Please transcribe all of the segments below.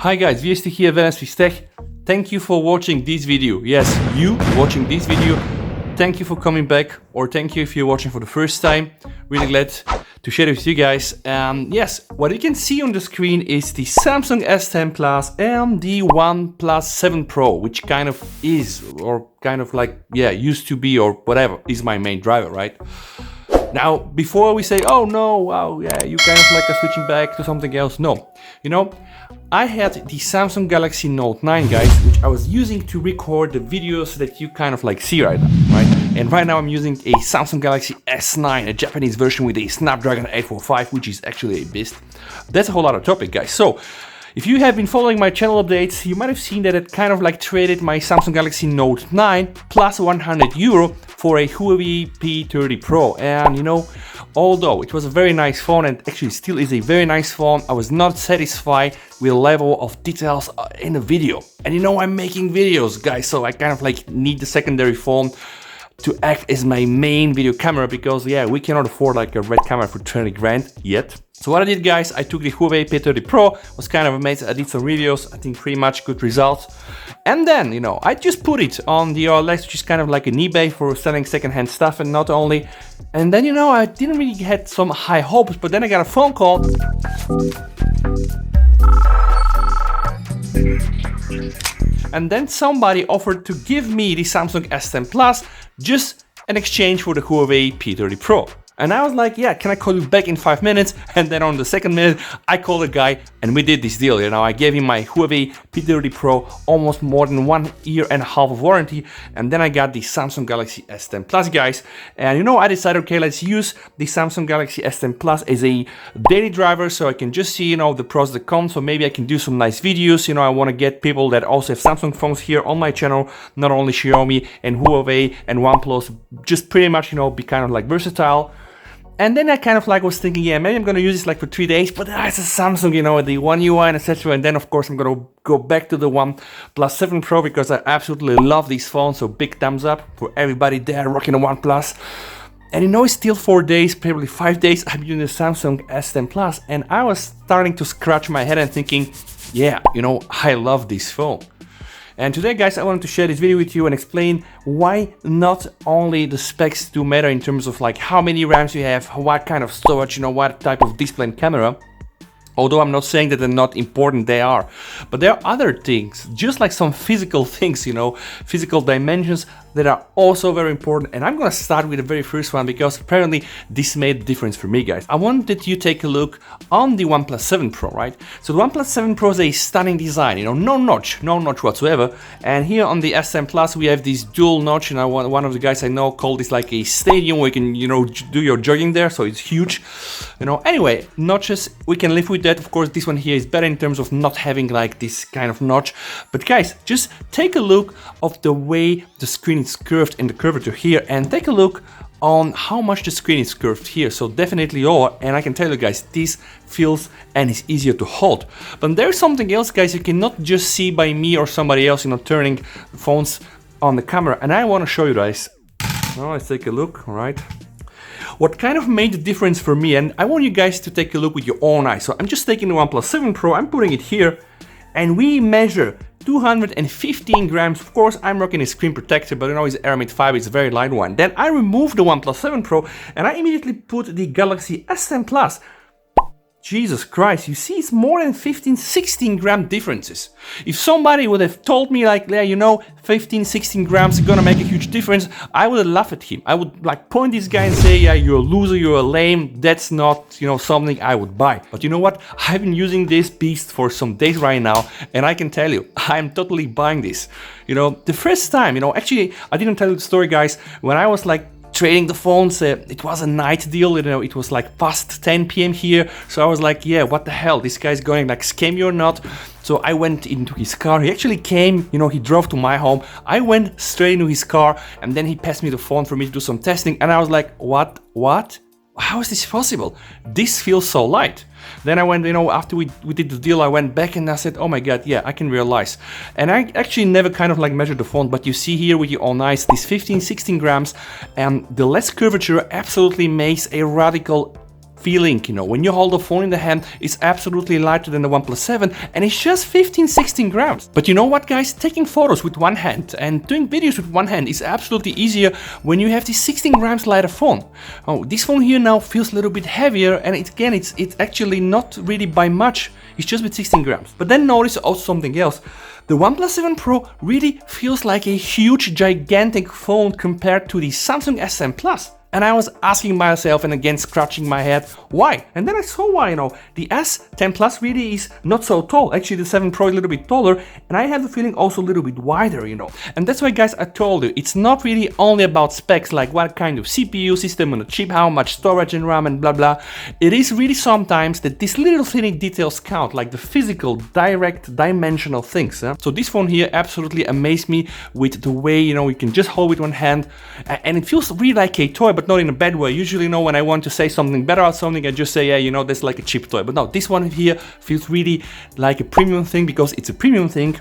Hi guys, VST here, Venus Tech. Thank you for watching this video. Yes, you watching this video. Thank you for coming back, or thank you if you're watching for the first time. Really glad to share it with you guys. Yes, what you can see on the screen is the Samsung S10 Plus and the OnePlus 7 Pro, which kind of is, or kind of like, yeah, used to be, or whatever, is my main driver, right? Now, before we say, oh no, wow, yeah, you kind of like are switching back to something else. No, you know, I had the Samsung Galaxy Note 9, guys, which I was using to record the videos that you kind of like see right now, right? And right now I'm using a Samsung Galaxy S9, a Japanese version with a Snapdragon 845, which is actually a beast. That's a whole other topic, guys. So, if you have been following my channel updates, you might have seen that it kind of like traded my Samsung Galaxy Note 9 plus €100 for a Huawei P30 Pro. And you know, although it was a very nice phone and actually still is a very nice phone, I was not satisfied with the level of details in the video. And you know, I'm making videos, guys, so I kind of like need the secondary phone to act as my main video camera, because yeah, we cannot afford like a red camera for 20 grand yet. So what I did, guys, I took the Huawei P30 Pro, was kind of amazed. I did some reviews, I think pretty much good results. And then, you know, I just put it on the OLX, which is kind of like an eBay for selling secondhand stuff, and not only. And then, you know, I didn't really had some high hopes, but then I got a phone call. And then somebody offered to give me the Samsung S10 Plus just in exchange for the Huawei P30 Pro. And I was like, yeah, can I call you back in 5 minutes? And then on the second minute, I called the guy and we did this deal. You know, I gave him my Huawei P30 Pro, almost more than 1.5 years of warranty. And then I got the Samsung Galaxy S10 Plus, guys. And you know, I decided, okay, let's use the Samsung Galaxy S10 Plus as a daily driver, so I can just see, you know, the pros, the cons. So maybe I can do some nice videos. You know, I want to get people that also have Samsung phones here on my channel, not only Xiaomi and Huawei and OnePlus, just pretty much, you know, be kind of like versatile. And then I kind of like was thinking, yeah, maybe I'm gonna use this like for 3 days, but it's a Samsung, you know, the One UI and etc. And then of course I'm gonna go back to the OnePlus 7 Pro because I absolutely love these phones. So big thumbs up for everybody there rocking a OnePlus. And you know, it's still 4 days, probably 5 days I'm using the Samsung S10 Plus, and I was starting to scratch my head and thinking, yeah, you know, I love this phone. And today, guys, I wanted to share this video with you and explain why not only the specs do matter in terms of like how many RAMs you have, what kind of storage, you know, what type of display and camera. Although I'm not saying that they're not important, they are. But there are other things, just like some physical things, you know, physical dimensions that are also very important. And I'm gonna start with the very first one because apparently this made a difference for me, guys. I wanted you to take a look on the OnePlus 7 Pro, right? So the OnePlus 7 Pro is a stunning design, you know, no notch whatsoever. And here on the S10 Plus, we have this dual notch, and one of the guys I know called this like a stadium where you can, you know, do your jogging there, so it's huge. You know, anyway, notches, we can live with that. Of course, this one here is better in terms of not having like this kind of notch. But guys, just take a look of the way the screen is curved and the curvature here, and take a look on how much the screen is curved here. So definitely lower, and I can tell you guys, this feels and is easier to hold. But there's something else, guys, you cannot just see by me or somebody else, you know, turning phones on the camera, and I want to show you guys. Now let's take a look. All right, what kind of made the difference for me, and I want you guys to take a look with your own eyes. So I'm just taking the OnePlus 7 Pro, I'm putting it here, and we measure 215 grams. Of course, I'm rocking a screen protector, but you know, it's Aramid fiber, it's a very light one. Then I removed the OnePlus 7 Pro and I immediately put the Galaxy S10 Plus. Jesus Christ, you see, it's more than 15-16 gram differences. If somebody would have told me like, yeah, you know, 15-16 grams is gonna make a huge difference, I would have laughed at him. I would like point this guy and say, yeah, you're a loser, you're a lame, that's not, you know, something I would buy. But you know what? I've been using this beast for some days right now, and I can tell you, I'm totally buying this. You know, the first time, you know, actually, I didn't tell you the story, guys, when I was like trading the phones, it was a night deal, you know, it was like past 10 p.m. here, so I was like, yeah, what the hell, this guy's going like scam you or not? So I went into his car, he actually came, you know, he drove to my home, I went straight into his car, and then he passed me the phone for me to do some testing, and I was like, what? How is this possible? This feels so light. Then I went, you know, after we did the deal, I went back and I said, oh my god, yeah, I can realize. And I actually never kind of like measured the phone, but you see here with your own eyes, these 15-16 grams, and the less curvature absolutely makes a radical feeling, you know, when you hold the phone in the hand, it's absolutely lighter than the OnePlus 7, and it's just 15-16 grams. But you know what, guys? Taking photos with one hand and doing videos with one hand is absolutely easier when you have this 16 grams lighter phone. Oh, this phone here now feels a little bit heavier, and it's actually not really by much. It's just with 16 grams. But then notice also something else. The OnePlus 7 Pro really feels like a huge, gigantic phone compared to the Samsung S10 Plus. And I was asking myself and again scratching my head, why? And then I saw why, you know, the S10 Plus really is not so tall. Actually, the 7 Pro is a little bit taller, and I have the feeling also a little bit wider, you know. And that's why, guys, I told you, it's not really only about specs, like what kind of CPU system on the chip, how much storage and RAM and blah blah. It is really sometimes that these little tiny details count, like the physical, direct, dimensional things. So this phone here absolutely amazed me with the way, you know, you can just hold with one hand, and it feels really like a toy, but not in a bad way. Usually, you know, when I want to say something better about something, I just say, yeah, you know, that's like a cheap toy. But no, this one here feels really like a premium thing because it's a premium thing.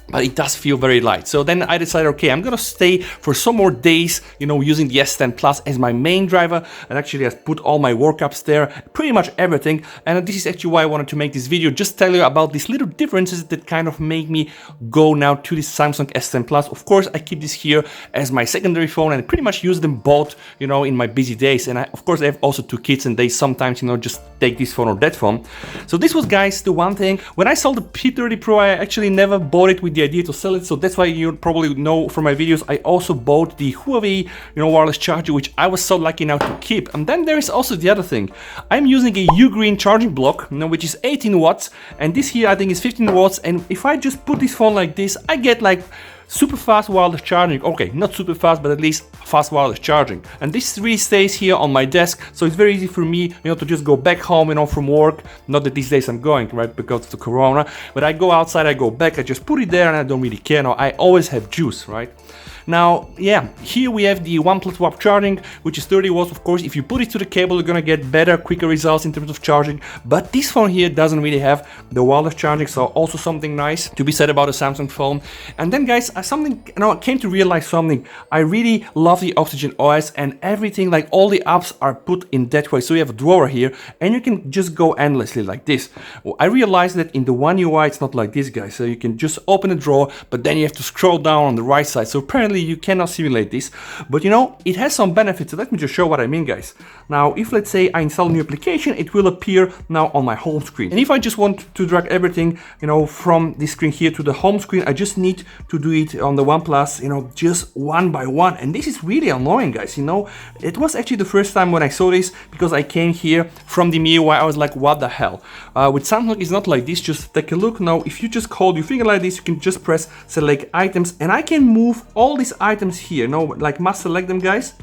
But it does feel very light. So then I decided, okay, I'm gonna stay for some more days, you know, using the S10 Plus as my main driver. And actually I put all my workups there, pretty much everything. And this is actually why I wanted to make this video, just tell you about these little differences that kind of make me go now to this Samsung S10 Plus. Of course, I keep this here as my secondary phone and I pretty much use them both, you know, in my busy days. And of course, I have also 2 kids and they sometimes, you know, just take this phone or that phone. So this was, guys, the one thing. When I sold the P30 Pro, I actually never bought it with the idea to sell it, so that's why you probably know from my videos I also bought the Huawei, you know, wireless charger, which I was so lucky now to keep. And then there is also the other thing. I'm using a Ugreen charging block, you know, which is 18 watts, and this here I think is 15 watts. And if I just put this phone like this, I get like super fast wireless charging. Okay, not super fast, but at least fast wireless charging. And this really stays here on my desk, so it's very easy for me, you know, to just go back home, you know, from work. Not that these days I'm going, right, because of the corona, but I go outside, I go back, I just put it there and I don't really care. No, I always have juice, right? Now, yeah, here we have the OnePlus Wap charging, which is 30 watts. Of course, if you put it to the cable, you're gonna get better, quicker results in terms of charging. But this phone here doesn't really have the wireless charging, so also something nice to be said about a Samsung phone. And then, guys, I came to realize something. I really love the Oxygen OS and everything, like all the apps are put in that way. So you have a drawer here, and you can just go endlessly like this. Well, I realized that in the One UI, it's not like this, guys. So you can just open a drawer, but then you have to scroll down on the right side. So apparently you cannot simulate this, but you know, it has some benefits. So let me just show what I mean, guys. Now, if let's say I install a new application, it will appear now on my home screen. And if I just want to drag everything, you know, from this screen here to the home screen, I just need to do it on the OnePlus, you know, just one by one. And this is really annoying, guys. You know, it was actually the first time when I saw this, because I came here from the MIUI, I was like, what the hell? With Samsung, it's not like this. Just take a look. Now, if you just hold your finger like this, you can just press select items, and I can move all these items here, you know, like must select them, guys,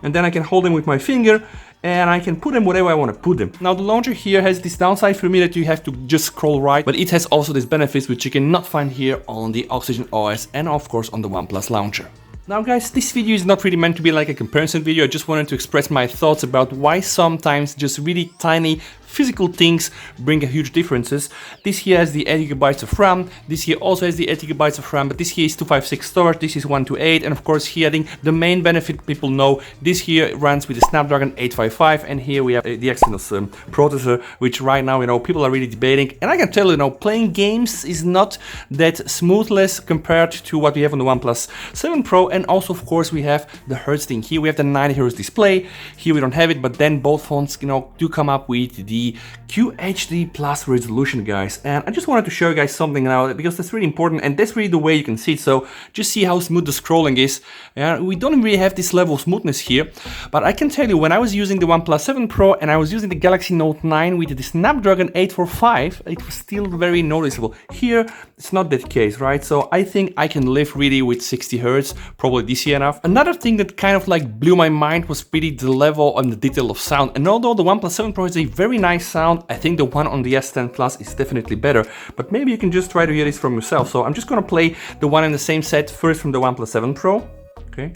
and then I can hold them with my finger and I can put them wherever I want to put them. Now the launcher here has this downside for me that you have to just scroll right, but it has also these benefits which you cannot find here on the Oxygen OS and of course on the OnePlus launcher. Now, guys, this video is not really meant to be like a comparison video. I just wanted to express my thoughts about why sometimes just really tiny physical things bring a huge differences. This here has the 8 GB of RAM, this here also has the 8 GB of RAM, but this here is 256 storage, this is 128, and of course here I think the main benefit people know, this here runs with the Snapdragon 855, and here we have the Exynos processor, which right now, you know, people are really debating, and I can tell you, know, playing games is not that smoothless compared to what we have on the OnePlus 7 Pro, and also of course we have the Hertz thing. Here we have the 90 Hz display, here we don't have it, but then both phones, you know, do come up with the QHD plus resolution, guys. And I just wanted to show you guys something now, because that's really important and that's really the way you can see it. So just see how smooth the scrolling is. We don't really have this level of smoothness here, but I can tell you, when I was using the OnePlus 7 Pro and I was using the Galaxy Note 9 with the Snapdragon 845, it was still very noticeable. Here it's not that case, right? So I think I can live really with 60 Hz, probably this year enough. Another thing that kind of like blew my mind was really the level and the detail of sound. And although the OnePlus 7 Pro is a very nice sound, I think the one on the S10 Plus is definitely better, but maybe you can just try to hear this from yourself. So I'm just gonna play the one in the same set first from the OnePlus 7 Pro. Okay.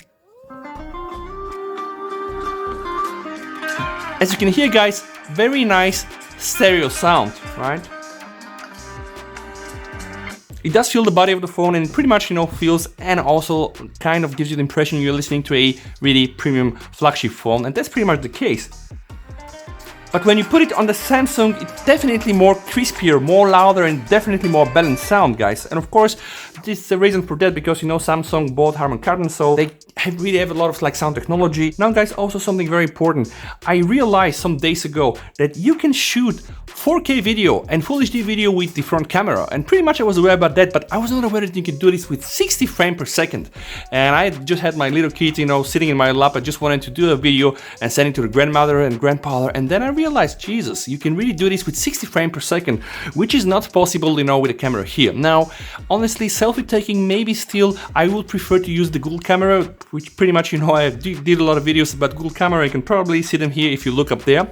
As you can hear, guys, very nice stereo sound, right? It does feel the body of the phone and pretty much, you know, feels and also kind of gives you the impression you're listening to a really premium flagship phone, and that's pretty much the case. But when you put it on the Samsung, it's definitely more crispier, more louder, and definitely more balanced sound, guys. And of course, this is the reason for that, because you know Samsung bought Harman Kardon, so they really have a lot of like sound technology. Now guys, also something very important. I realized some days ago that you can shoot 4K video and Full HD video with the front camera, and pretty much I was aware about that, but I was not aware that you could do this with 60 frames per second. And I just had my little kid, you know, sitting in my lap. I just wanted to do a video and send it to the grandmother and grandfather, and then I realized, Jesus, you can really do this with 60 frames per second, which is not possible, you know, with a camera here. Now, honestly, selfie taking, maybe still, I would prefer to use the Google camera, which pretty much, you know, I did a lot of videos about Google camera. You can probably see them here if you look up there.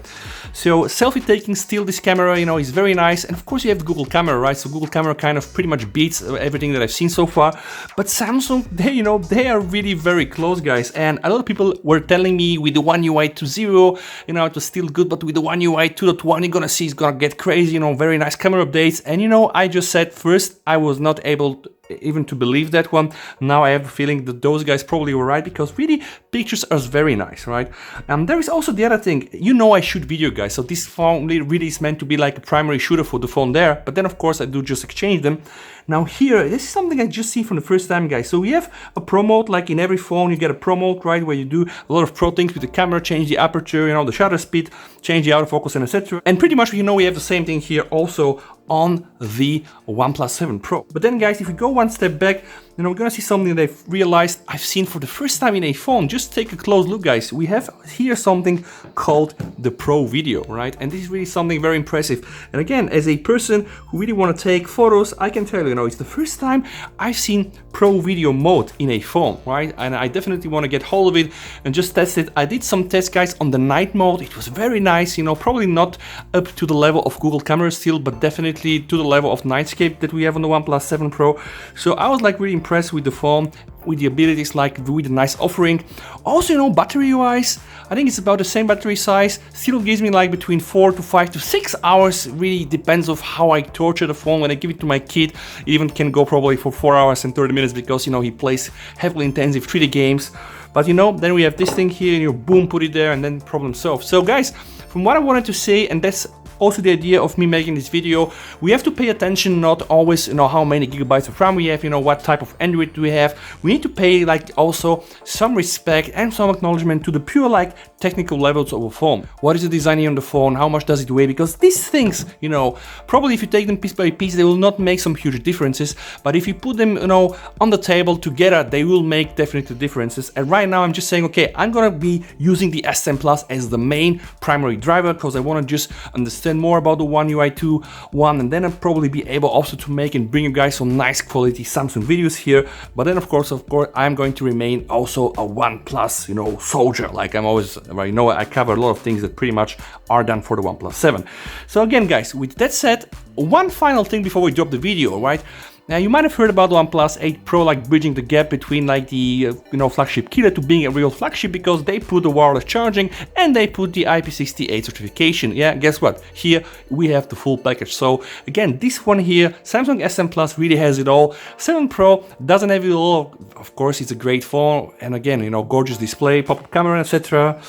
So selfie taking, still this camera, you know, is very nice. And of course you have the Google camera, right? So Google camera kind of pretty much beats everything that I've seen so far. But Samsung, they, you know, they are really very close, guys. And a lot of people were telling me with the One UI 2.0, you know, it was still good, but with the One UI 2.1, you're gonna see it's gonna get crazy, you know, very nice camera updates. And you know, I just said first, I was not able to even to believe that one. Now I have a feeling that those guys probably were right, because really pictures are very nice, right? There is also the other thing, you know, I shoot video, guys, so this phone really is meant to be like a primary shooter for the phone there, but then of course I do just exchange them. Now here, this is something I just see from the first time, guys. So we have a pro mode, like in every phone you get a pro mode, right, where you do a lot of pro things with the camera, change the aperture, you know, the shutter speed, change the autofocus, and etc. And pretty much, you know, we have the same thing here also on the OnePlus 7 Pro. But then guys, if we go one step back, you know, we're gonna see something that I've realized I've seen for the first time in a phone. Just take a close look, guys. We have here something called the Pro Video, right? And this is really something very impressive. And again, as a person who really want to take photos, I can tell you, you know, it's the first time I've seen Pro Video mode in a phone, right? And I definitely want to get hold of it and just test it. I did some tests, guys, on the night mode. It was very nice, you know, probably not up to the level of Google camera still, but definitely to the level of Nightscape that we have on the OnePlus 7 Pro. So I was like really impressed with the phone, with the abilities, like with a nice offering. Also, you know, battery wise, I think it's about the same battery size. Still gives me like between 4 to 5 to 6 hours. Really depends on how I torture the phone. When I give it to my kid, it even can go probably for 4 hours and 30 minutes, because, you know, he plays heavily intensive 3D games. But you know, then we have this thing here, and you boom, put it there, and then problem solved. So guys, from what I wanted to say, and that's also the idea of me making this video, we have to pay attention not always, you know, how many gigabytes of RAM we have, you know, what type of Android do we have. We need to pay like also some respect and some acknowledgement to the pure like technical levels of a phone. What is the design here on the phone? How much does it weigh? Because these things, you know, probably if you take them piece by piece, they will not make some huge differences. But if you put them, you know, on the table together, they will make definitely differences. And right now I'm just saying, okay, I'm gonna be using the S10 Plus as the main primary driver, because I want to just understand more about the One UI 2.1, and then I'll probably be able also to make and bring you guys some nice quality Samsung videos here. But then of course I'm going to remain also a OnePlus, you know, soldier. Like I'm always, you know, I cover a lot of things that pretty much are done for the OnePlus 7. So again, guys, with that said, one final thing before we drop the video, right? Now you might have heard about the OnePlus 8 Pro like bridging the gap between like the you know, flagship killer to being a real flagship, because they put the wireless charging and they put the IP68 certification. Yeah, guess what? Here we have the full package. So again, this one here, Samsung S10 Plus really has it all. 7 Pro doesn't have it all. Of course, it's a great phone, and again, you know, gorgeous display, pop-up camera, etc.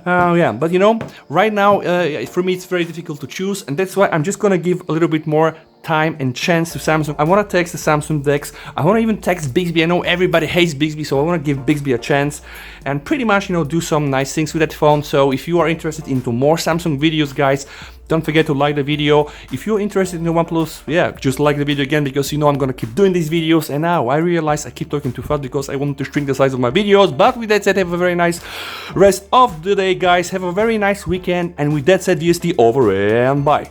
Yeah, but you know, right now for me it's very difficult to choose, and that's why I'm just gonna give a little bit more time and chance to Samsung. I want to text the Samsung Dex. I want to even text Bixby. I know everybody hates Bixby, so I want to give Bixby a chance and pretty much, you know, do some nice things with that phone. So if you are interested into more Samsung videos, guys, don't forget to like the video. If you're interested in the OnePlus, yeah, just like the video again, because you know I'm gonna keep doing these videos. And now I realize I keep talking too fast because I want to shrink the size of my videos. But with that said, have a very nice rest of the day, guys. Have a very nice weekend. And with that said, VST over and bye.